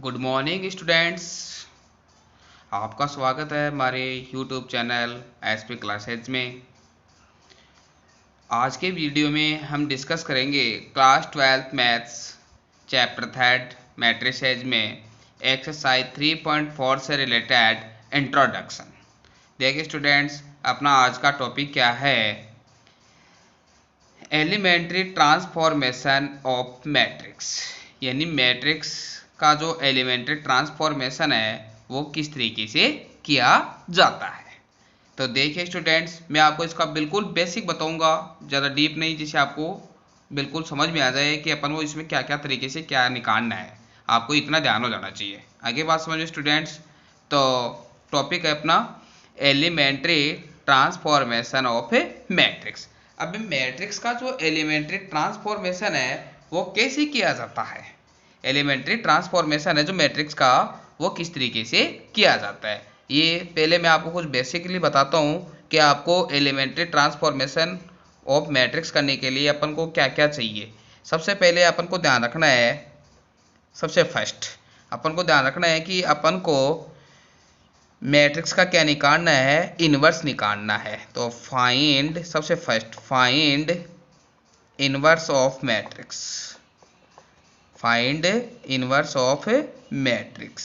Good morning students. आपका स्वागत है हमारे यूट्यूब चैनल एसपी क्लासेज में। आज के वीडियो में हम डिस्कस करेंगे class 12th maths chapter 3 matrices में एक्सरसाइज 3.4 से रिलेटेड इंट्रोडक्शन। देखिए स्टूडेंट्स, अपना आज का टॉपिक क्या है? एलिमेंट्री ट्रांसफॉर्मेशन ऑफ मैट्रिक्स, यानी मैट्रिक्स का जो एलिमेंट्री ट्रांसफॉर्मेशन है वो किस तरीके से किया जाता है। तो देखिए स्टूडेंट्स, मैं आपको इसका बिल्कुल बेसिक बताऊंगा, ज़्यादा डीप नहीं, जिससे आपको बिल्कुल समझ में आ जाए कि अपन वो इसमें क्या क्या तरीके से क्या निकालना है। आपको इतना ध्यान हो जाना चाहिए। आगे बात समझो स्टूडेंट्स। तो टॉपिक है अपना elementary transformation of a matrix. अब मैट्रिक्स का जो एलिमेंट्री ट्रांसफॉर्मेशन है वो कैसे किया जाता है? एलिमेंट्री ट्रांसफॉर्मेशन है जो मैट्रिक्स का, वो किस तरीके से किया जाता है, ये पहले मैं आपको कुछ बेसिकली बताता हूँ कि आपको एलिमेंट्री ट्रांसफॉर्मेशन ऑफ मैट्रिक्स करने के लिए अपन को क्या क्या चाहिए। सबसे पहले अपन को ध्यान रखना है, सबसे फर्स्ट अपन को ध्यान रखना है कि अपन को मैट्रिक्स का क्या निकालना है, इनवर्स निकालना है। तो फाइंड, सबसे first find inverse of matrix, find inverse of matrix,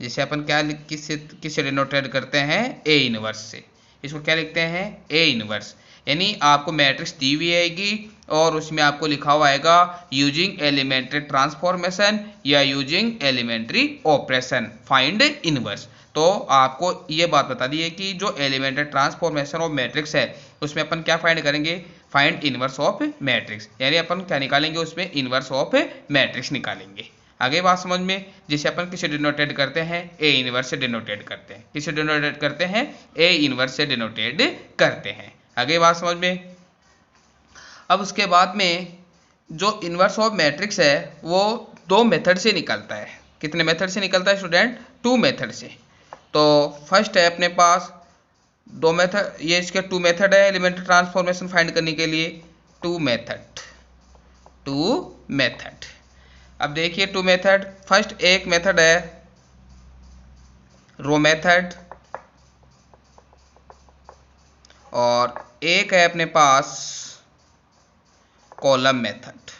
जिसे अपन क्या किससे डिनोटेट करते हैं, ए इनवर्स से। इसको क्या लिखते हैं, ए इनवर्स। यानी आपको मैट्रिक्स दी हुई आएगी और उसमें आपको लिखा हुआ आएगा यूजिंग एलिमेंट्री ट्रांसफॉर्मेशन या using elementary operation find inverse. तो आपको ये बात बता दी है कि जो एलिमेंट्री ट्रांसफॉर्मेशन ऑफ मैट्रिक्स है उसमें अपन क्या फाइंड करेंगे, फाइंड इनवर्स ऑफ मैट्रिक्स, यानी अपन क्या निकालेंगे, उसमें इनवर्स ऑफ मैट्रिक्स निकालेंगे। आगे बात समझ में, जिसे अपन किसे डिनोटेट करते हैं, ए इनवर्स से डिनोटेट करते हैं। किसे डिनोटेट करते हैं, ए इनवर्स से डिनोटेट करते हैं। आगे बात समझ में। अब उसके बाद में जो इनवर्स ऑफ मैट्रिक्स है वो दो मेथड से निकलता है। कितने मेथड से निकलता है स्टूडेंट? टू मेथड से। तो फर्स्ट है अपने पास दो मेथड, ये इसके टू मेथड है एलिमेंट्री ट्रांसफॉर्मेशन फाइंड करने के लिए। Two method. अब देखिए टू मेथड, फर्स्ट एक मेथड है रो मेथड और एक है अपने पास कॉलम मेथड।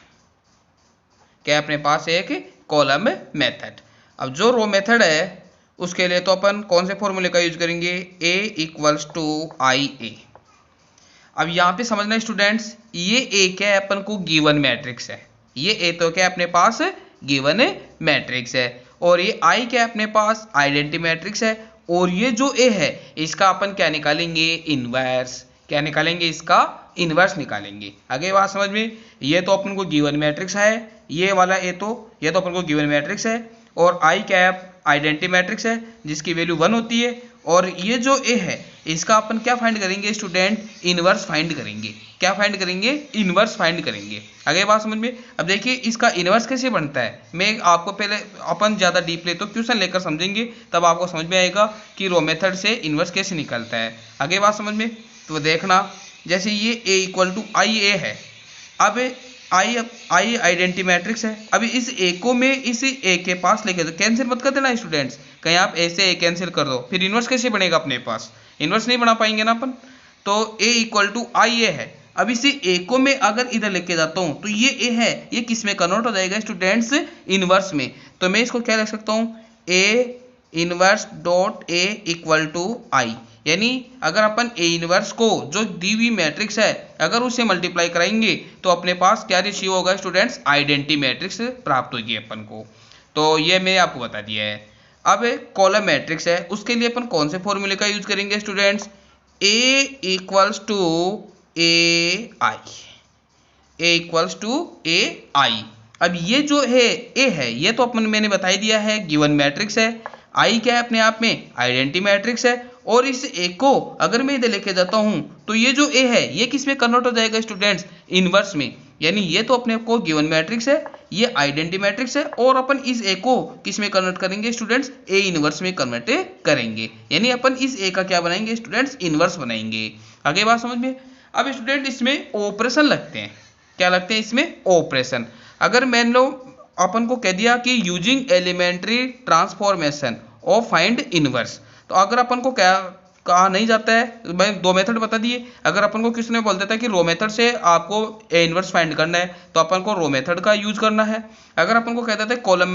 क्या अपने पास एक कॉलम मेथड। अब जो रो मेथड है उसके लिए तो अपन कौन से फॉर्मूले का यूज करेंगे, A इक्वल्स टू आई ए। अब यहाँ पे समझना स्टूडेंट्स, ये A क्या है, अपन को गिवन मैट्रिक्स है। ये A तो क्या अपने पास गिवन मैट्रिक्स है, और ये I क्या अपने पास आइडेंटिटी मैट्रिक्स है। और ये जो A है इसका अपन क्या निकालेंगे, इनवर्स। क्या निकालेंगे, इसका इनवर्स निकालेंगे। आगे बात समझ में। ये तो अपन को गिवन मैट्रिक्स है, ये वाला ये तो अपन को गिवन मैट्रिक्स है, और I क्या आइडेंटिटी मैट्रिक्स है जिसकी वैल्यू 1 होती है। और ये जो A है इसका अपन क्या फाइंड करेंगे स्टूडेंट, इनवर्स फाइंड करेंगे। क्या फाइंड करेंगे, इनवर्स फाइंड करेंगे। आगे बात समझ में। अब देखिए इसका इनवर्स कैसे बनता है, मैं आपको पहले, अपन ज़्यादा डीपली तो क्वेश्चन लेकर समझेंगे, तब आपको समझ में आएगा कि रो मेथड से इनवर्स कैसे निकलता है। आगे बात समझ में। तो देखना, जैसे ये A इक्वल टू आई ए है, अब आई आइडेंटिटी मैट्रिक्स है। अभी इस ए को मैं इस ए के पास लेके, तो कैंसिल मत कर देना स्टूडेंट्स, कहीं आप ए से ए कैंसिल कर दो, फिर इनवर्स कैसे बनेगा अपने पास, इनवर्स नहीं बना पाएंगे ना अपन। तो ए इक्वल टू आई ए है। अब इसे ए को मैं अगर इधर लेके जाता हूँ तो ये ए है, ये किस में कन्वर्ट हो जाएगा स्टूडेंट्स, इनवर्स में। तो मैं इसको क्या लिख सकता हूँ, A inverse dot A equal to I. यानी अगर अपन ए इनवर्स को जो दी हुई मैट्रिक्स है अगर उसे मल्टीप्लाई कराएंगे तो अपने पास क्या रिसीव होगा स्टूडेंट्स, आइडेंटिटी मैट्रिक्स प्राप्त होगी अपन को। तो ये मैं आपको बता दिया है। अब कॉलम मैट्रिक्स है, उसके लिए अपन कौन से फॉर्मूले का यूज करेंगे students, A equals to A I, A equals to A I. अब ये जो है ए है, ये तो अपन मैंने बता ही दिया है गिवन मैट्रिक्स है। आई क्या है अपने आप में, आइडेंटिटी मैट्रिक्स है। और इस ए को अगर मैं इधर लेके जाता हूं तो ये जो ए है ये किस में कन्वर्ट हो जाएगा स्टूडेंट्स, इनवर्स में। यानी ये तो अपने को गिवन मैट्रिक्स है, ये आइडेंटिटी मैट्रिक्स है, और अपन इस ए को किस में कन्वर्ट करेंगे स्टूडेंट्स, ए इनवर्स में कन्वर्ट करेंगे। यानी अपन इस ए का क्या बनाएंगे स्टूडेंट्स, इनवर्स बनाएंगे। आगे बात समझ में। अब स्टूडेंट इसमें ऑपरेशन लगते हैं, क्या लगते हैं इसमें, ऑपरेशन। अगर मान लो अपन को कह दिया कि using elementary transformation of find inverse. तो अगर अपन को क्या कहा नहीं जाता है, मैं दो मेथड बता दिए। अगर अपन को किसी ने बोल देता है कि रो मेथड से आपको ए इनवर्स फाइंड करना है तो अपन को रो मेथड का यूज करना है। अगर अपन को कह देता है कॉलम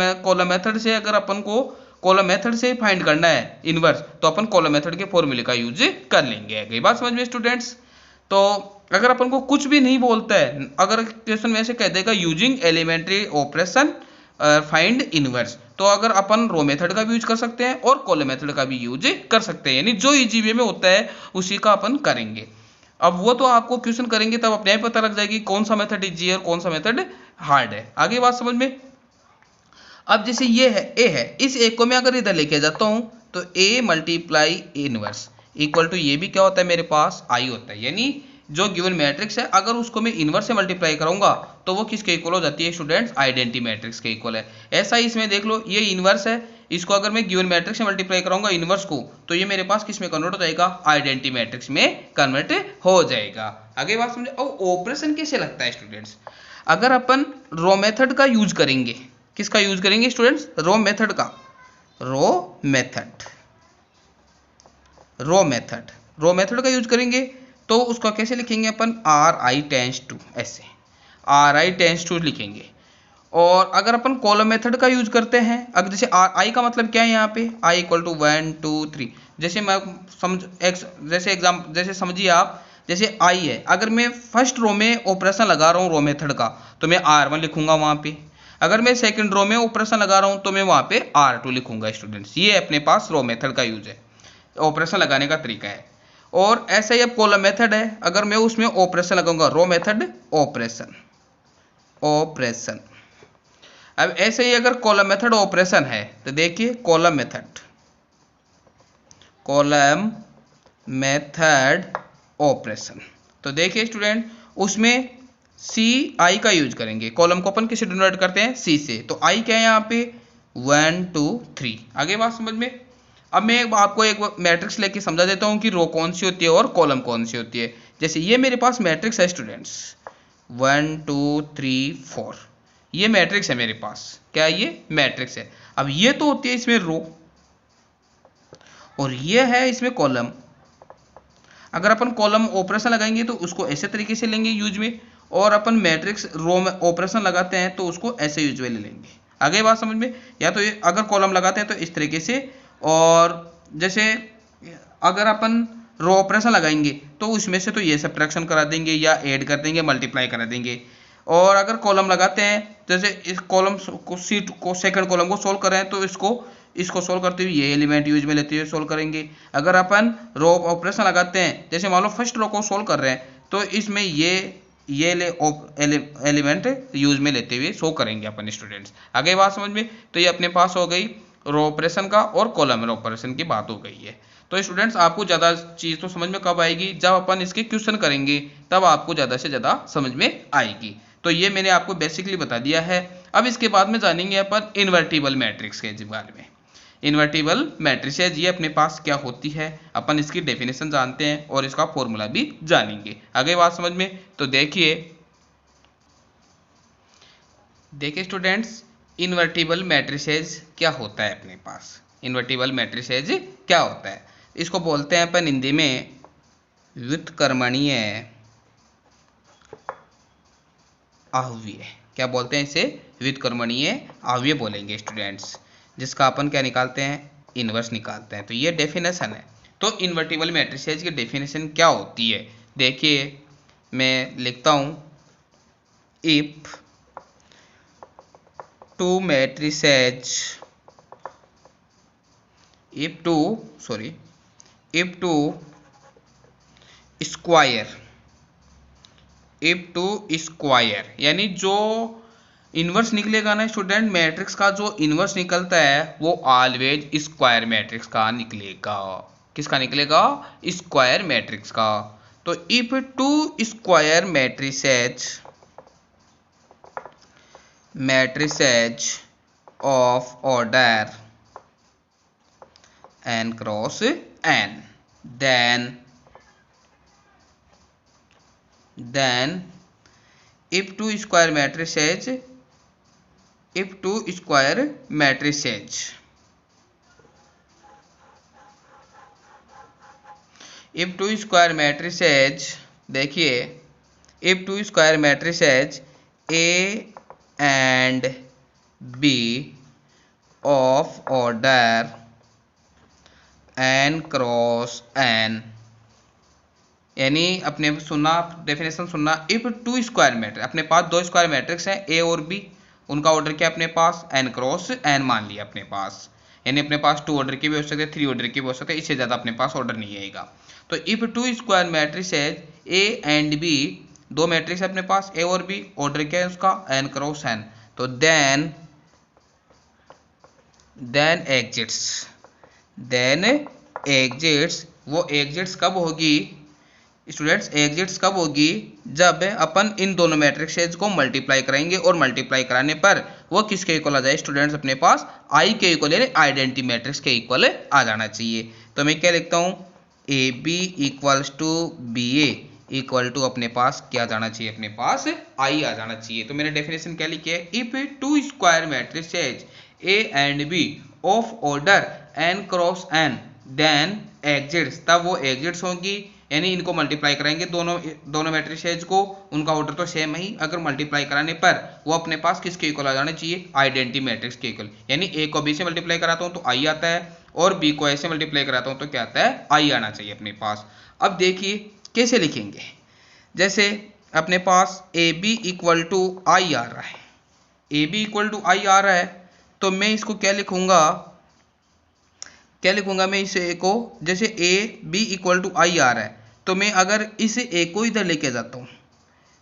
मेथड से, अगर अपन को कॉलम मेथड से फाइंड करना है इनवर्स तो अपन कॉलम मेथड के फॉर्मूले का यूज कर लेंगे। गई बात समझ में स्टूडेंट्स? तो अगर अपन को कुछ भी नहीं बोलता है, अगर क्वेश्चन में से कह देगा using elementary operation find inverse, तो अगर अपन रो मेथड का भी यूज कर सकते हैं और कॉलम मेथड का भी यूज कर सकते हैं, यानी जो इजी वे में होता है उसी का अपन करेंगे। अब वो तो आपको क्वेश्चन करेंगे तब अपने आप पता लग जाएगी कौन सा मेथड इजी है और कौन सा मेथड हार्ड है। आगे बात समझ में? अब जैसे ये है ए है, इस ए को मैं अगर इधर लेके जाता हूं तो A multiply inverse equal to ये भी क्या होता है मेरे पास आई होता है, यानी जो गिवन मैट्रिक्स है अगर उसको मैं इनवर्स से मल्टीप्लाई करूंगा तो वो किसके इक्वल हो जाती है स्टूडेंट्स? आइडेंटिटी मैट्रिक्स के इक्वल है। ऐसा ही इसमें देख लो, ये इनवर्स है, इसको अगर मैं गिवन मैट्रिक्स से मल्टीप्लाई करूंगा इनवर्स को तो ये मेरे पास किस में कन्वर्ट हो जाएगा? आइडेंटिटी मैट्रिक्स में कन्वर्ट हो जाएगा। आगे बात समझे? और ऑपरेशन कैसे लगता है स्टूडेंट्स? अगर अपन रो मेथड का यूज करेंगे, किसका यूज करेंगे स्टूडेंट्स? रो मेथड का। रो मेथड का यूज करेंगे तो उसका कैसे लिखेंगे अपन? आर आई टेंस टू, ऐसे आर आई टेंस टू लिखेंगे। और अगर अपन कॉलम मेथड का यूज करते हैं, अगर जैसे आई का मतलब क्या है यहाँ पे? I equal to 1 2 3। जैसे मैं जैसे समझिए आप, जैसे आई है, अगर मैं फर्स्ट रो में ऑपरेशन लगा रहा हूँ रो मेथड का तो मैं R1 लिखूंगा वहां पे। अगर मैं सेकंड रो में ऑपरेशन लगा रहा हूं तो मैं वहां पे R2 लिखूंगा स्टूडेंट्स। ये अपने पास रो मेथड का यूज है, ऑपरेशन लगाने का तरीका है। और ऐसा ही अब कॉलम मेथड है, अगर मैं उसमें ऑपरेशन लगाऊंगा रो मेथड ऑपरेशन। अब ऐसे ही अगर कॉलम मेथड ऑपरेशन है तो देखिए कॉलम मेथड ऑपरेशन, तो देखिए स्टूडेंट उसमें सी आई का यूज करेंगे। कॉलम को अपन किसे डिनोट करते हैं? सी से। तो आई क्या है यहाँ पे? 1 2 3। आगे बात समझ में? अब मैं आपको एक मैट्रिक्स लेके समझा देता हूँ कि रो कौन सी होती है और कॉलम कौन सी होती है। जैसे ये मेरे पास मैट्रिक्स है स्टूडेंट्स 1 2 3 4, ये मैट्रिक्स है मेरे पास। क्या ये मैट्रिक्स है? अब ये तो होती है इसमें रो और ये है इसमें कॉलम। अगर अपन कॉलम ऑपरेशन लगाएंगे तो उसको ऐसे तरीके से लेंगे यूज में, और अपन मैट्रिक्स रो में ऑपरेशन लगाते हैं तो उसको ऐसे यूज में ले लेंगे। आगे बात समझ में? या तो ये अगर कॉलम लगाते हैं तो इस तरीके से, और जैसे अगर अपन रो ऑपरेशन लगाएंगे तो उसमें से तो ये सब्ट्रैक्शन करा देंगे या ऐड कर देंगे, मल्टीप्लाई करा देंगे। और अगर कॉलम लगाते हैं, जैसे इस कॉलम को सीट को सेकंड कॉलम को सोल्व कर रहे हैं तो इसको सोल्व करते हुए ये एलिमेंट यूज में लेते हुए सोल्व करेंगे। अगर अपन रो ऑपरेशन लगाते हैं, जैसे मान लो फर्स्ट रो को सोल्व कर रहे हैं तो इसमें ये एलिमेंट यूज में लेते हुए शो करेंगे अपन स्टूडेंट्स। आगे बात समझ में? तो ये अपने पास हो गई रो ऑपरेशन का और कॉलम ऑपरेशन की बात हो गई है। तो स्टूडेंट्स आपको ज़्यादा चीज़ तो समझ में कब आएगी? जब अपन इसके क्वेश्चन करेंगे तब आपको ज़्यादा से ज़्यादा समझ में आएगी। तो ये मैंने आपको बेसिकली बता दिया है। अब इसके बाद में जानेंगे अपन इन्वर्टिबल मैट्रिक्स के बारे में। इन्वर्टिबल मैट्रिसेज ये अपने पास क्या होती है, अपन इसकी डेफिनेशन जानते हैं और इसका फॉर्मूला भी जानेंगे। आगे बात समझ में? तो देखिए स्टूडेंट्स, इन्वर्टिबल मैट्रिसेज क्या होता है अपने पास? इन्वर्टिबल मैट्रिसेज क्या होता है? इसको बोलते हैं अपन हिंदी में व्युत्क्रमणीय आव्यूह। क्या बोलते हैं इसे? व्युत्क्रमणीय आव्यूह बोलेंगे स्टूडेंट्स, जिसका अपन क्या निकालते हैं? इनवर्स निकालते हैं। तो ये डेफिनेशन है। तो इन्वर्टिबल मैट्रिसेज की डेफिनेशन क्या होती है? देखिए मैं लिखता हूं, इफ टू स्क्वायर, यानी जो इनवर्स निकलेगा ना स्टूडेंट, मैट्रिक्स का जो इनवर्स निकलता है वो ऑलवेज स्क्वायर मैट्रिक्स का निकलेगा। किसका निकलेगा? स्क्वायर मैट्रिक्स का। तो if two square matrices of order n cross n, then if two square matrices if two square matrices, if two square matrices, देखिए if two square matrices A and B of order n cross n, यानी अपने सुनना definition सुनना, if two square matrix, अपने पास दो square matrix हैं ए और B, उनका ऑर्डर क्या अपने पास n क्रॉस n मान लिया अपने पास, यानी अपने पास 2 ऑर्डर के भी हो सकते हैं, 3 ऑर्डर के भी हो सकते हैं, इससे ज़्यादा अपने पास ऑर्डर नहीं आएगा। तो इफ टू स्क्वायर मैट्रिक्स है ए एंड बी, दो मैट्रिक्स है अपने पास ए और बी, ऑर्डर क्या है उसका n क्रॉस n, तो देन एग्जिट्स, वो एग्जिट्स कब होगी स्टूडेंट्स, एग्जिट्स कब होगी, जब अपन इन दोनों मैट्रिक्सेज को मल्टीप्लाई कराएंगे और मल्टीप्लाई कराने पर वो किसके इक्वल आ जाए स्टूडेंट्स, अपने पास आई के इक्वल, यानी आइडेंटिटी मैट्रिक्स के इक्वल आ जाना चाहिए। तो मैं क्या लिखता हूँ, A B equals to B A equal to अपने पास क्या जाना चाहिए, अपने पास आई आ जाना चाहिए। तो मैंने डेफिनेशन क्या लिखी है, if two square matrices A and B of order n cross n then exists, तब वो एग्जिट्स होंगी, यानी इनको मल्टीप्लाई कराएंगे दोनों मैट्रिसेज को, उनका ऑर्डर तो सेम ही, अगर मल्टीप्लाई कराने पर वो अपने पास किसके इक्वल आ जाना चाहिए, आइडेंटिटी मैट्रिक्स के इक्वल, यानी ए को बी से मल्टीप्लाई कराता हूँ तो आई आता है, और बी को ए से मल्टीप्लाई कराता हूँ तो क्या आता है, आई आना चाहिए अपने पास। अब देखिए कैसे लिखेंगे, जैसे अपने पास A B equal to I आ रहा है, A B equal to I आ रहा है, तो मैं इसको क्या लिखूंगा मैं इस ए को, जैसे ए बी इक्वल टू आई आ रहा है, तो मैं अगर इस ए को इधर लेके जाता हूँ,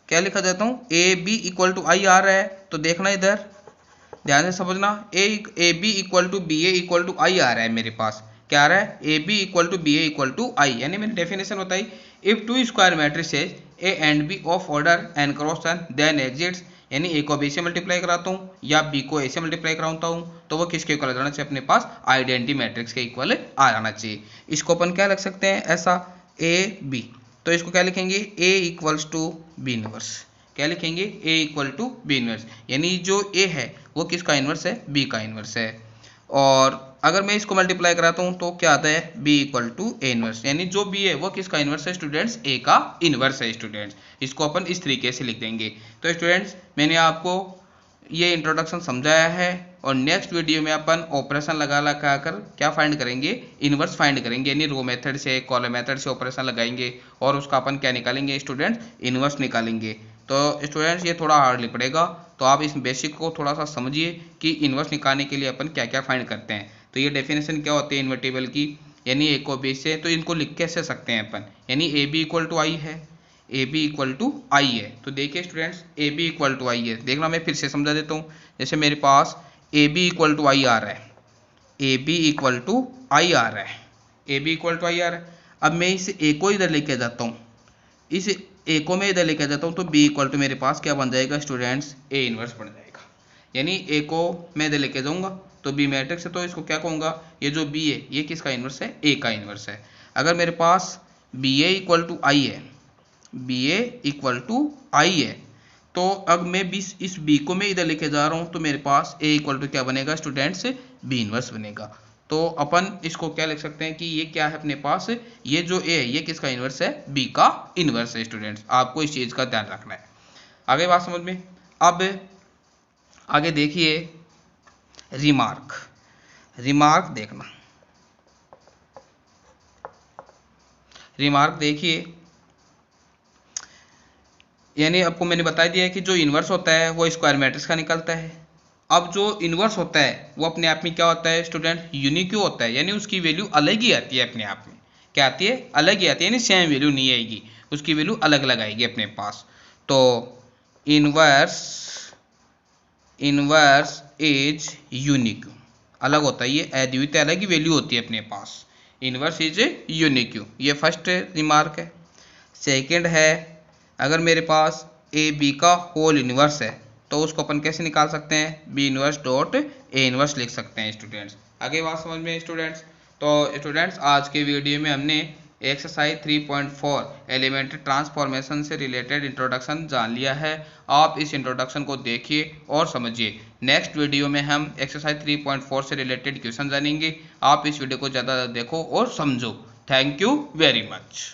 क्या लिखा जाता हूँ, A B equal to I आ रहा है, तो देखना इधर ध्यान से समझना, A B equal to B A equal to I आ रहा है, मेरे पास क्या आ रहा है, A B equal to B A equal to I, यानी मैंने डेफिनेशन बताई, if two square matrices A and B of order n cross n then exists, यानी ए को बी से मल्टीप्लाई कराता हूँ या बी को ए से मल्टीप्लाई कराता हूँ, तो वो किसके इक्वल आ जाना चाहिए, अपने पास आइडेंटिटी मैट्रिक्स के इक्वल आ जाना चाहिए। इसको अपन क्या लिख सकते हैं, ऐसा ए बी, तो इसको क्या लिखेंगे, ए इक्वल्स टू बी इनवर्स, क्या लिखेंगे, ए इक्वल टू बी इनवर्स, यानी जो ए है वो किसका इनवर्स है, बी का इनवर्स है। और अगर मैं इसको मल्टीप्लाई कराता हूँ तो क्या आता है, b equal to A inverse, यानी जो b है वो किसका इनवर्स है स्टूडेंट्स, a का इनवर्स है स्टूडेंट्स। इसको अपन इस तरीके से लिख देंगे। तो स्टूडेंट्स मैंने आपको ये इंट्रोडक्शन समझाया है, और नेक्स्ट वीडियो में अपन ऑपरेशन लगा कर क्या फाइंड करेंगे, इनवर्स फाइंड करेंगे, यानी रो मेथड से कॉलम मेथड से ऑपरेशन लगाएंगे और उसका अपन क्या निकालेंगे स्टूडेंट्स, इनवर्स निकालेंगे। तो स्टूडेंट्स ये थोड़ा हार्डली पड़ेगा, तो आप इस बेसिक को थोड़ा सा समझिए कि इनवर्स निकालने के लिए अपन क्या क्या फाइंड करते हैं। तो ये डेफिनेशन क्या होती है इन्वर्टिबल की, यानी ए को बी से, तो इनको लिख कैसे सकते हैं अपन, यानी A B equal to I है, A B equal to I है। तो देखिए students A B equal to I है, देखना मैं फिर से समझा देता हूँ। जैसे मेरे पास A B equal to I आ रहा है, A B equal to I आ रहा है, A B equal to I आ रहा है। अब मैं इस ए को इधर लेके जाता हूँ, इस ए को मैं इधर लेके जाता हूँ, तो बी इक्वल टू मेरे पास क्या बन जाएगा स्टूडेंट्स, ए इनवर्स बन जाएगा। यानी ए को मैं इधर लेके जाऊँगा तो बी मैट्रिक्स है, तो इसको क्या कहूँगा, ये जो बी है ये किसका इनवर्स है, ए का इनवर्स है। अगर मेरे पास B A equal to I है, B A equal to I है, तो अब मैं इस बी को मैं इधर लेके जा रहा हूँ, तो मेरे पास ए इक्वल टू क्या बनेगा स्टूडेंट्स, बी इनवर्स बनेगा। तो अपन इसको क्या लिख सकते हैं कि ये क्या है अपने पास, ये जो ए है ये किसका इनवर्स है, बी का इनवर्स है स्टूडेंट्स। आपको इस चीज़ का ध्यान रखना है। आगे बात समझ में। अब आगे देखिए रिमार्क देखना, रिमार्क देखिए, यानी आपको मैंने बता दिया है कि जो इन्वर्स होता है वो स्क्वायर मैट्रिक्स का निकलता है। अब जो इन्वर्स होता है वो अपने आप में क्या होता है स्टूडेंट, यूनिक होता है, यानी उसकी वैल्यू अलग ही आती है अपने आप में, क्या आती है, अलग ही आती है, यानी सेम वैल्यू नहीं आएगी, उसकी वैल्यू अलग अलग आएगी अपने पास। तो इन्वर्स इज यूनिक, अलग होता है, ये अद्वितीय अलग ही वैल्यू होती है अपने पास, इन्वर्स इज यूनिक, ये फर्स्ट रिमार्क है। सेकंड है, अगर मेरे पास ए बी का होल इन्वर्स है तो उसको अपन कैसे निकाल सकते हैं, B inverse dot A inverse लिख सकते हैं स्टूडेंट्स। आगे बात समझ में स्टूडेंट्स। तो स्टूडेंट्स आज के वीडियो में हमने एक्सरसाइज 3.4 एलिमेंट्री ट्रांसफॉर्मेशन से रिलेटेड इंट्रोडक्शन जान लिया है। आप इस इंट्रोडक्शन को देखिए और समझिए। नेक्स्ट वीडियो में हम एक्सरसाइज 3.4 से रिलेटेड क्वेश्चन जानेंगे। आप इस वीडियो को ज़्यादा देखो और समझो। Thank you very much.